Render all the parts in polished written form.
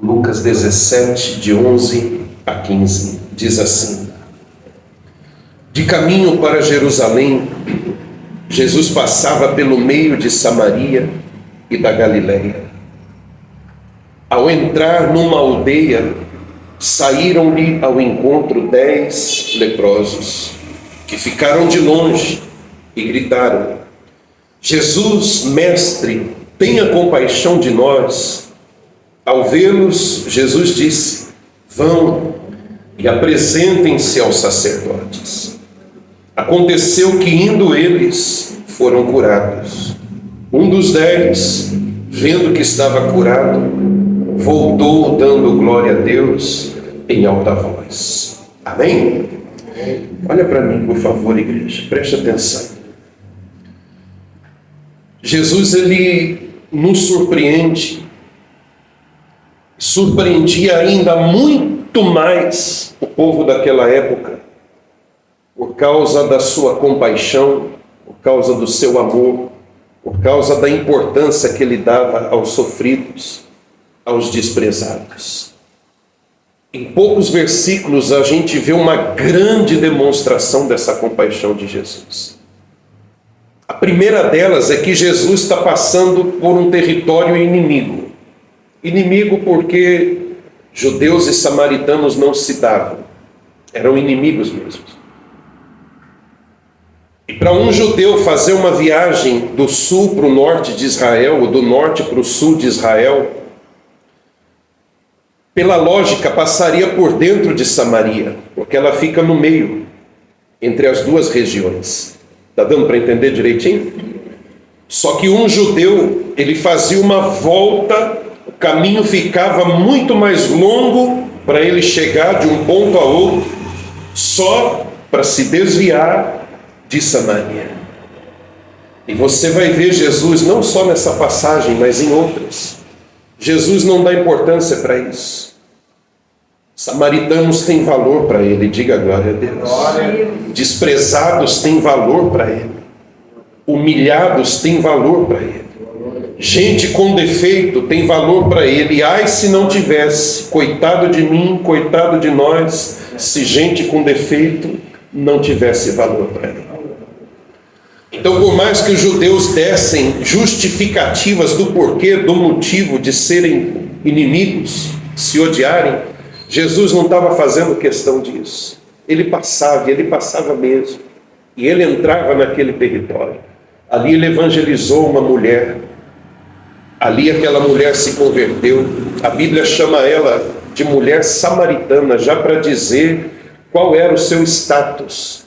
Lucas 17, de 11 a 15, diz assim: De caminho para Jerusalém, Jesus passava pelo meio de Samaria e da Galileia. Ao entrar numa aldeia, saíram-lhe ao encontro 10 leprosos, que ficaram de longe e gritaram: Jesus, mestre, tenha compaixão de nós. Ao vê-los, Jesus disse: Vão e apresentem-se aos sacerdotes. Aconteceu que, indo eles, foram curados. Um dos 10, vendo que estava curado, voltou dando glória a Deus em alta voz. Amém? Olha para mim, por favor, igreja, preste atenção. Jesus, ele nos surpreendia ainda muito mais o povo daquela época, por causa da sua compaixão, por causa do seu amor, por causa da importância que ele dava aos sofridos, aos desprezados. Em poucos versículos a gente vê uma grande demonstração dessa compaixão de Jesus. A primeira delas é que Jesus está passando por um território inimigo. Inimigo porque judeus e samaritanos não se davam, eram inimigos mesmo. E para um judeu fazer uma viagem do sul para o norte de Israel, ou do norte para o sul de Israel, pela lógica passaria por dentro de Samaria, porque ela fica no meio, entre as duas regiões. Está dando para entender direitinho? Só que um judeu, ele fazia uma volta, o caminho ficava muito mais longo para ele chegar de um ponto a outro, só para se desviar de Samaria. E você vai ver Jesus não só nessa passagem, mas em outras. Jesus não dá importância para isso. Samaritanos têm valor para ele, diga glória a Deus. Desprezados têm valor para ele. Humilhados têm valor para ele. Gente com defeito tem valor para ele. Ai, se não tivesse, coitado de mim, coitado de nós, se gente com defeito não tivesse valor para ele. Então, por mais que os judeus dessem justificativas do porquê, do motivo de serem inimigos, se odiarem, Jesus não estava fazendo questão disso. Ele passava mesmo. E ele entrava naquele território. Ali ele evangelizou uma mulher. Ali aquela mulher se converteu. A Bíblia chama ela de mulher samaritana, já para dizer qual era o seu status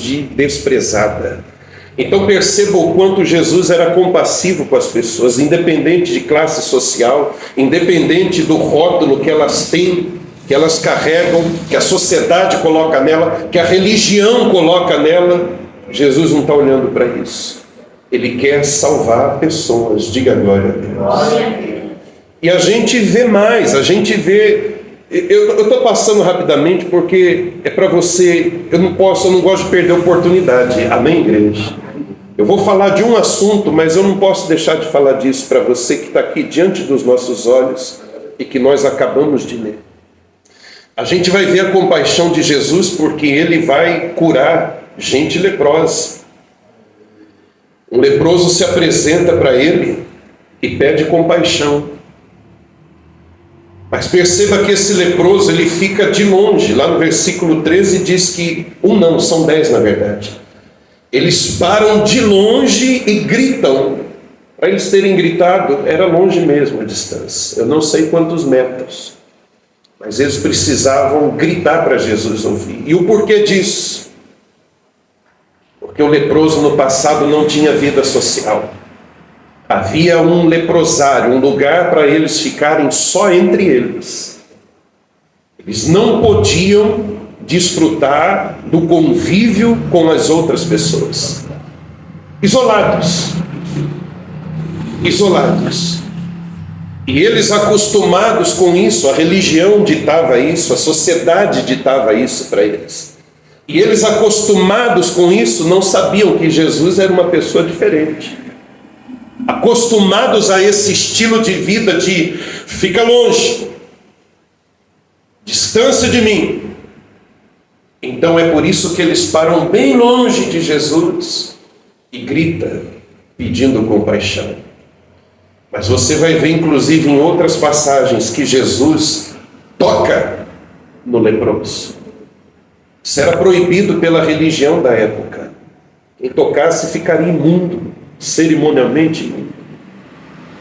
de desprezada. Então perceba o quanto Jesus era compassivo com as pessoas, independente de classe social, independente do rótulo que elas têm, que elas carregam, que a sociedade coloca nela, que a religião coloca nela. Jesus não está olhando para isso. Ele quer salvar pessoas, diga glória a Deus. E a gente vê mais, eu estou passando rapidamente porque é para você, eu não gosto de perder a oportunidade, amém, igreja? Eu vou falar de um assunto, mas eu não posso deixar de falar disso para você que está aqui diante dos nossos olhos e que nós acabamos de ler. A gente vai ver a compaixão de Jesus porque ele vai curar gente leprosa. Um leproso se apresenta para ele e pede compaixão. Mas perceba que esse leproso, ele fica de longe. Lá no versículo 13 diz que, são 10 na verdade. Eles param de longe e gritam. Para eles terem gritado, era longe mesmo a distância. Eu não sei quantos metros. Mas eles precisavam gritar para Jesus ouvir. E o porquê disso? Porque o leproso no passado não tinha vida social. Havia um leprosário, um lugar para eles ficarem só entre eles. Eles não podiam desfrutar do convívio com as outras pessoas. Isolados. E eles, acostumados com isso, a religião ditava isso, a sociedade ditava isso para eles. E eles, acostumados com isso, não sabiam que Jesus era uma pessoa diferente. acostumados a esse estilo de vida de fica longe, distância de mim. Então é por isso que eles param bem longe de Jesus e grita, pedindo compaixão. Mas você vai ver, inclusive, em outras passagens, que Jesus toca no leproso. Isso era proibido pela religião da época. Quem tocasse ficaria imundo, cerimonialmente imundo.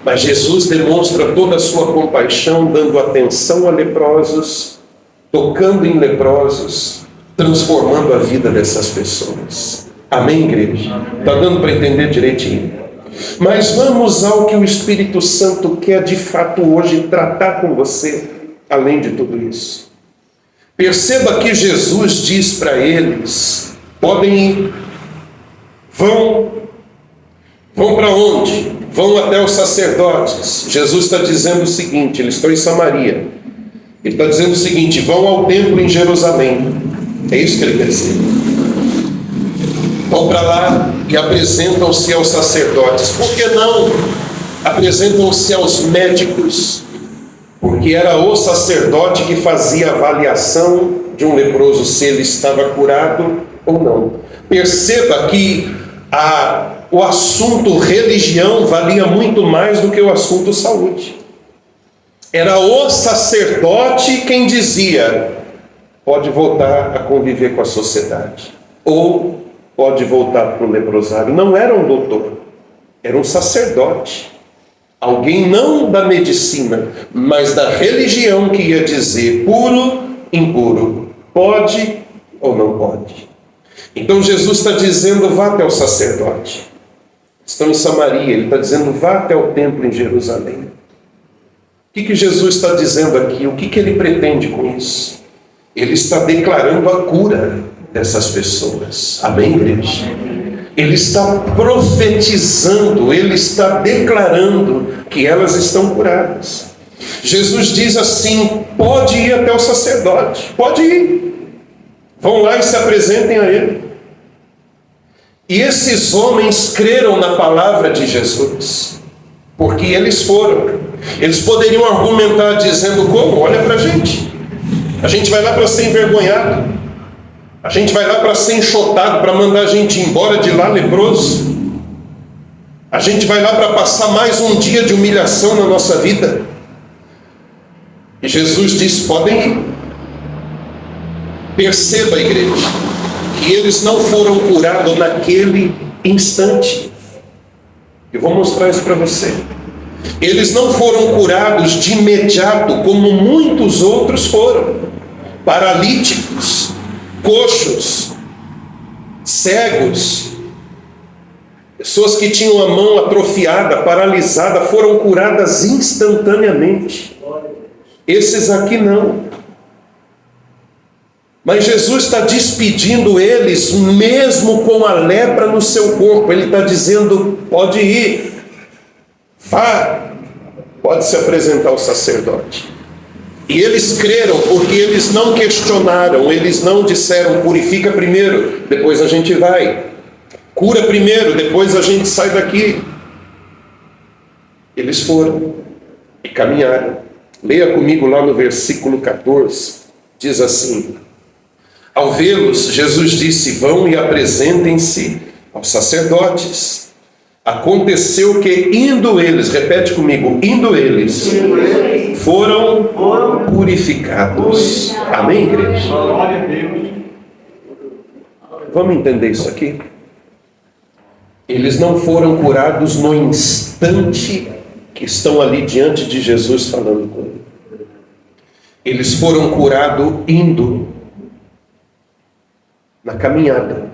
Mas Jesus demonstra toda a sua compaixão, dando atenção a leprosos, tocando em leprosos, transformando a vida dessas pessoas. Amém, igreja? Está dando para entender direitinho? Mas vamos ao que o Espírito Santo quer de fato hoje tratar com você, além de tudo isso. Perceba que Jesus diz para eles: podem ir, vão para onde? Vão até os sacerdotes. Jesus está dizendo o seguinte, eles estão em Samaria. Ele está dizendo o seguinte: vão ao templo em Jerusalém. É isso que ele quer dizer. Vão para lá e apresentam-se aos sacerdotes. Por que não apresentam-se aos médicos? Porque era o sacerdote que fazia a avaliação de um leproso, se ele estava curado ou não. Perceba que o assunto religião valia muito mais do que o assunto saúde. Era o sacerdote quem dizia: pode voltar a conviver com a sociedade, ou pode voltar para o leprosário. Não era um doutor, era um sacerdote. Alguém não da medicina, mas da religião, que ia dizer puro, impuro, pode ou não pode. Então Jesus está dizendo: vá até o sacerdote. Estão em Samaria, ele está dizendo: vá até o templo em Jerusalém. O que Jesus está dizendo aqui? O que ele pretende com isso? Ele está declarando a cura dessas pessoas. Amém, igreja? Ele está profetizando, ele está declarando que elas estão curadas. Jesus diz assim: pode ir até o sacerdote, pode ir. Vão lá e se apresentem a ele. E esses homens creram na palavra de Jesus, porque eles foram. Eles poderiam argumentar dizendo: como? Olha para a gente vai lá para ser envergonhado, a gente vai lá para ser enxotado, para mandar a gente embora de lá leproso, a gente vai lá para passar mais um dia de humilhação na nossa vida. E Jesus disse: podem ir. Perceba, igreja, que eles não foram curados naquele instante. Eu vou mostrar isso para você. Eles não foram curados de imediato, como muitos outros foram. Paralíticos, coxos, cegos, pessoas que tinham a mão atrofiada, paralisada, foram curadas instantaneamente. Esses aqui não. Mas Jesus está despedindo eles, mesmo com a lepra no seu corpo. Ele está dizendo: pode ir, vá, pode se apresentar ao sacerdote. E eles creram, porque eles não questionaram, eles não disseram: purifica primeiro, depois a gente vai. Cura primeiro, depois a gente sai daqui. Eles foram e caminharam. Leia comigo lá no versículo 14. Diz assim: ao vê-los, Jesus disse: vão e apresentem-se aos sacerdotes. Aconteceu que, indo eles, repete comigo, indo eles, foram purificados. Amém, igreja? Vamos entender isso aqui? Eles não foram curados no instante que estão ali diante de Jesus falando com ele. Eles foram curados indo, na caminhada.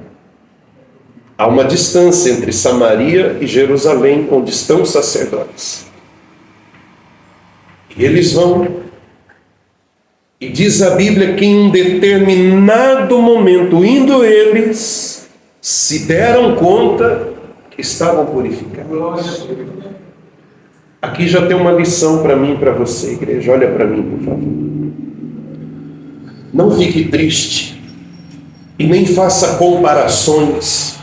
Há uma distância entre Samaria e Jerusalém, onde estão os sacerdotes. E eles vão. E diz a Bíblia que em um determinado momento, indo eles, se deram conta que estavam purificados. Aqui já tem uma lição para mim e para você, igreja. Olha para mim, por favor. Não fique triste e nem faça comparações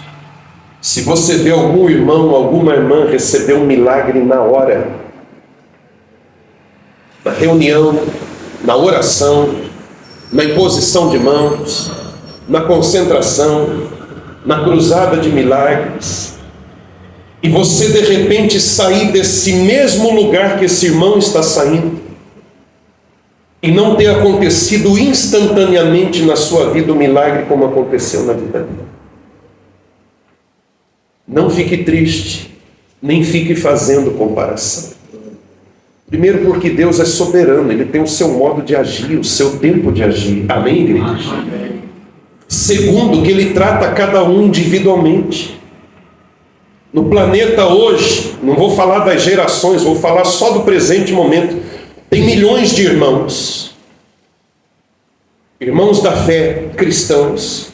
Se você vê algum irmão, alguma irmã receber um milagre na hora, na reunião, na oração, na imposição de mãos, na concentração, na cruzada de milagres, e você de repente sair desse mesmo lugar que esse irmão está saindo, e não ter acontecido instantaneamente na sua vida o milagre como aconteceu na vida dele. Não fique triste, nem fique fazendo comparação. Primeiro, porque Deus é soberano, Ele tem o seu modo de agir, o seu tempo de agir. Amém, igreja? Amém. Segundo, que Ele trata cada um individualmente. No planeta hoje, não vou falar das gerações, vou falar só do presente momento. Tem milhões de irmãos, irmãos da fé, cristãos.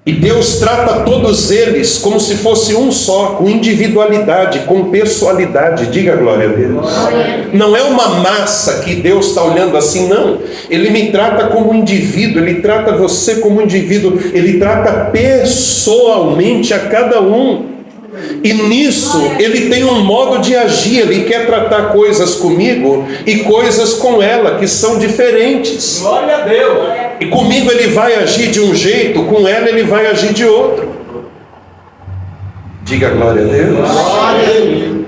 E Deus trata todos eles como se fosse um só, com individualidade, com pessoalidade. Diga glória a Deus. Não é uma massa que Deus está olhando assim, não. Ele me trata como indivíduo, Ele trata você como indivíduo, Ele trata pessoalmente a cada um. E nisso Ele tem um modo de agir. Ele quer tratar coisas comigo e coisas com ela, que são diferentes. Glória a Deus. E comigo Ele vai agir de um jeito, com ela Ele vai agir de outro. Diga glória a Deus. Glória a Deus.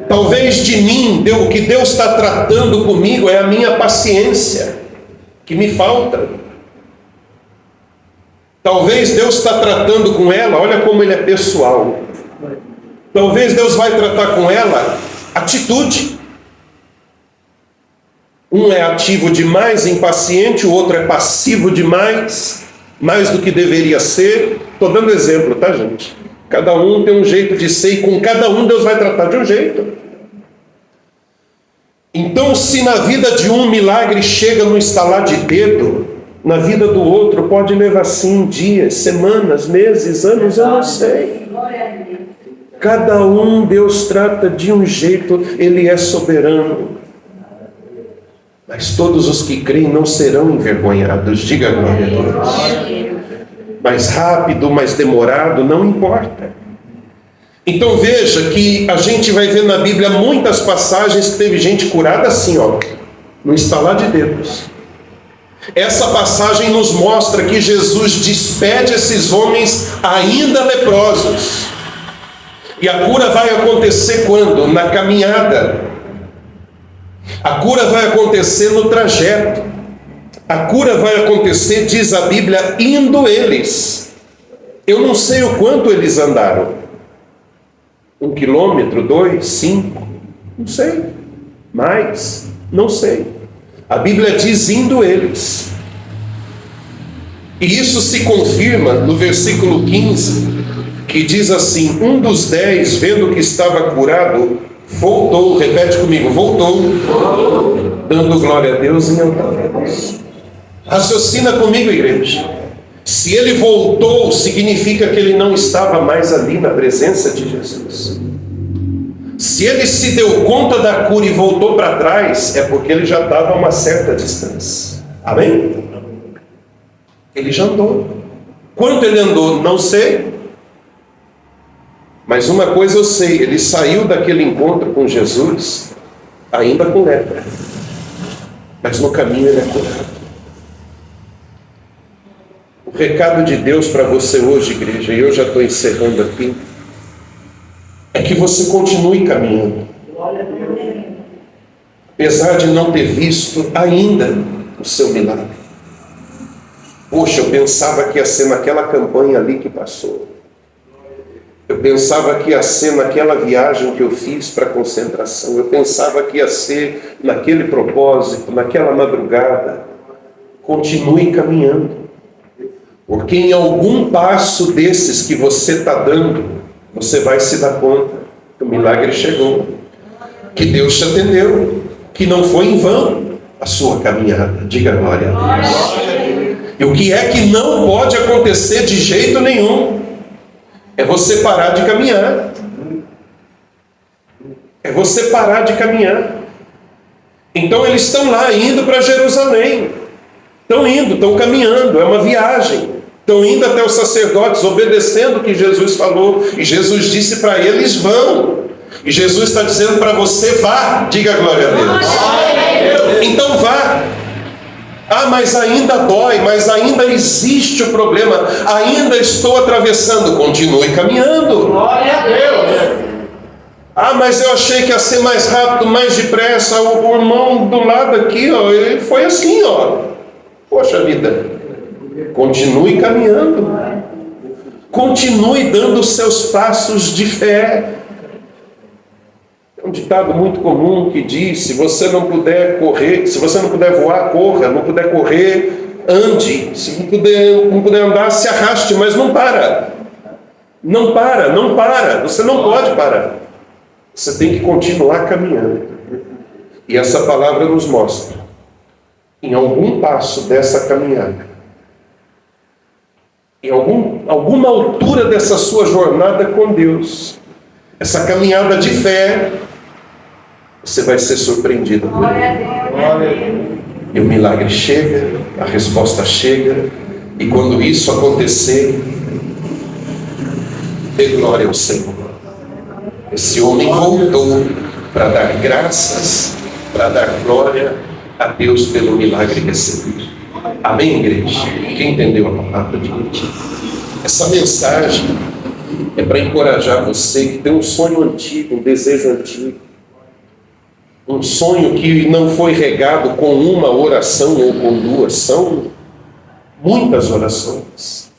Talvez de mim, o que Deus está tratando comigo é a minha paciência, que me falta. Talvez Deus está tratando com ela, olha como Ele é pessoal. Talvez Deus vai tratar com ela atitude. Um é ativo demais, impaciente, o outro é passivo demais, mais do que deveria ser. Estou dando exemplo, tá, gente? Cada um tem um jeito de ser e com cada um Deus vai tratar de um jeito. Então, se na vida de um milagre chega no estalar de dedo, na vida do outro pode levar sim dias, semanas, meses, anos, eu não sei. Cada um Deus trata de um jeito, Ele é soberano. Mas todos os que creem não serão envergonhados. Diga glória a Deus. Mais rápido, mais demorado, não importa. Então veja que a gente vai ver na Bíblia muitas passagens que teve gente curada assim, ó, no estalar de dedos. Essa passagem nos mostra que Jesus despede esses homens ainda leprosos. E a cura vai acontecer quando? Na caminhada. A cura vai acontecer no trajeto. A cura vai acontecer, diz a Bíblia, indo eles. Eu não sei o quanto eles andaram. 1 quilômetro, 2, 5, não sei. Mais, não sei. A Bíblia diz indo eles. E isso se confirma no versículo 15, que diz assim: um dos 10, vendo que estava curado, voltou, repete comigo, voltou, dando glória a Deus em altar a Deus. Raciocina comigo, igreja. Se ele voltou, significa que ele não estava mais ali na presença de Jesus. Se ele se deu conta da cura e voltou para trás, é porque ele já estava a uma certa distância. Amém? Ele já andou. Quanto ele andou, não sei. Mas uma coisa eu sei, ele saiu daquele encontro com Jesus ainda com lepra. Mas no caminho ele é curado. O recado de Deus para você hoje, igreja, e eu já estou encerrando aqui, é que você continue caminhando. Apesar de não ter visto ainda o seu milagre. Poxa, eu pensava que ia ser naquela campanha ali que passou. Eu pensava que ia ser naquela viagem que eu fiz para a concentração. Eu pensava que ia ser naquele propósito, naquela madrugada. Continue caminhando. Porque em algum passo desses que você está dando, você vai se dar conta que o milagre chegou. Que Deus te atendeu. Que não foi em vão a sua caminhada. Diga glória a Deus. E o que é que não pode acontecer de jeito nenhum? É você parar de caminhar. É você parar de caminhar. Então eles estão lá indo para Jerusalém. Estão indo, estão caminhando. É uma viagem. Estão indo até os sacerdotes, obedecendo o que Jesus falou. E Jesus disse para eles: vão. E Jesus está dizendo para você: vá. Diga glória a Deus. Então vá. Ah, mas ainda dói, mas ainda existe o problema, ainda estou atravessando. Continue caminhando. Glória a Deus. Ah, mas eu achei que ia ser mais rápido, mais depressa. O irmão do lado aqui, ó, ele foi assim, ó. Poxa vida. Continue caminhando. Continue dando os seus passos de fé. É um ditado muito comum que diz: se você não puder correr, se você não puder voar, corra. Não puder correr, ande. Se não puder andar, se arraste, mas não para. Não para, não para. Você não pode parar. Você tem que continuar caminhando. E essa palavra nos mostra, em algum passo dessa caminhada, em alguma altura dessa sua jornada com Deus, essa caminhada de fé, você vai ser surpreendido por Ele. E o milagre chega, a resposta chega, e quando isso acontecer, dê glória ao Senhor. Esse homem voltou para dar graças, para dar glória a Deus pelo milagre recebido. Amém, igreja? Quem entendeu a palavra de Deus? Essa mensagem é para encorajar você que tem um sonho antigo, um desejo antigo, um sonho que não foi regado com uma oração ou com duas, são muitas orações.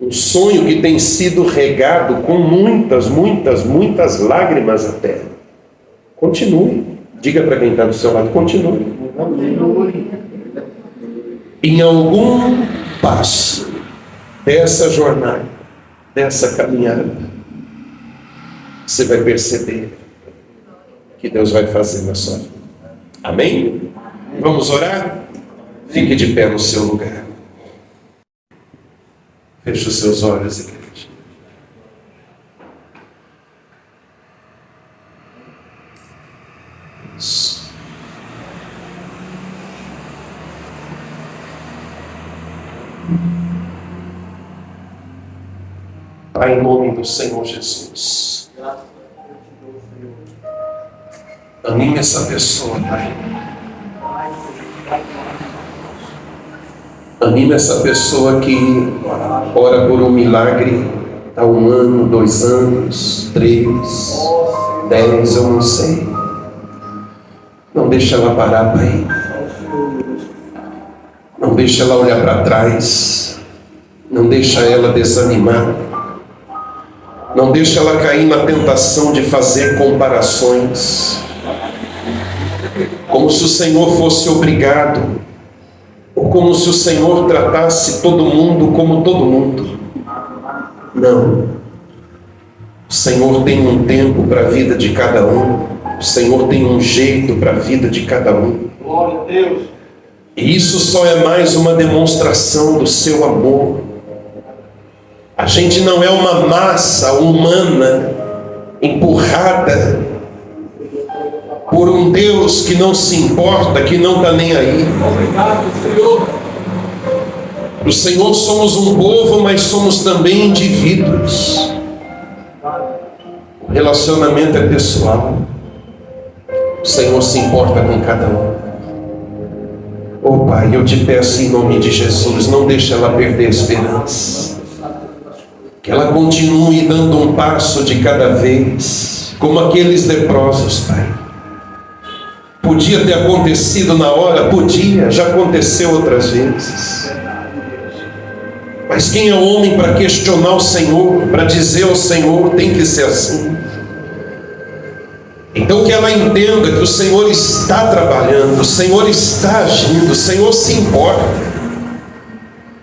Um sonho que tem sido regado com muitas lágrimas até. Continue. Diga para quem está do seu lado: continue. Em algum passo dessa jornada, dessa caminhada, você vai perceber que Deus vai fazer na sua vida. Amém? Vamos orar? Fique de pé no seu lugar. Feche os seus olhos, igreja. Isso. Pai, em nome do Senhor Jesus, anime essa pessoa, Pai. Anime essa pessoa que ora por um milagre há 1 ano, 2 anos, 3, 10, eu não sei. Não deixa ela parar, Pai. Não deixa ela olhar para trás. Não deixa ela desanimar. Não deixa ela cair na tentação de fazer comparações. Como se o Senhor fosse obrigado, ou como se o Senhor tratasse todo mundo como todo mundo. Não. O Senhor tem um tempo para a vida de cada um. O Senhor tem um jeito para a vida de cada um. Glória a Deus. E isso só é mais uma demonstração do seu amor. A gente não é uma massa humana empurrada por um Deus que não se importa, que não está nem aí. Obrigado, Senhor. O Senhor somos um povo, mas somos também indivíduos. O relacionamento é pessoal. O Senhor se importa com cada um. Oh Pai, eu te peço em nome de Jesus, não deixe ela perder a esperança. Que ela continue dando um passo de cada vez, como aqueles leprosos, Pai. Podia ter acontecido na hora? Podia, já aconteceu outras vezes. Mas quem é o homem para questionar o Senhor, para dizer ao Senhor, tem que ser assim. Então que ela entenda que o Senhor está trabalhando, o Senhor está agindo, o Senhor se importa.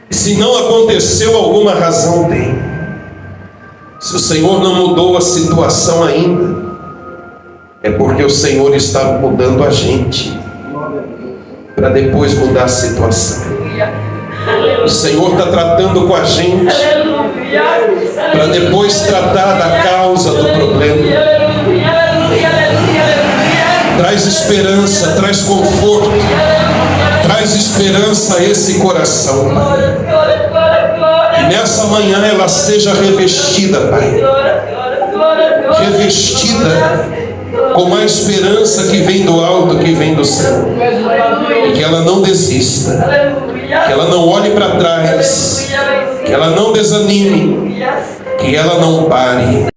E se não aconteceu, alguma razão tem. Se o Senhor não mudou a situação ainda, é porque o Senhor está mudando a gente, para depois mudar a situação. O Senhor está tratando com a gente, para depois tratar da causa do problema. Traz esperança, traz conforto, Traz esperança a esse coração, Pai. E nessa manhã ela seja revestida, Pai. Revestida com a esperança que vem do alto, que vem do céu. E que ela não desista. Que ela não olhe para trás. Que ela não desanime. Que ela não pare.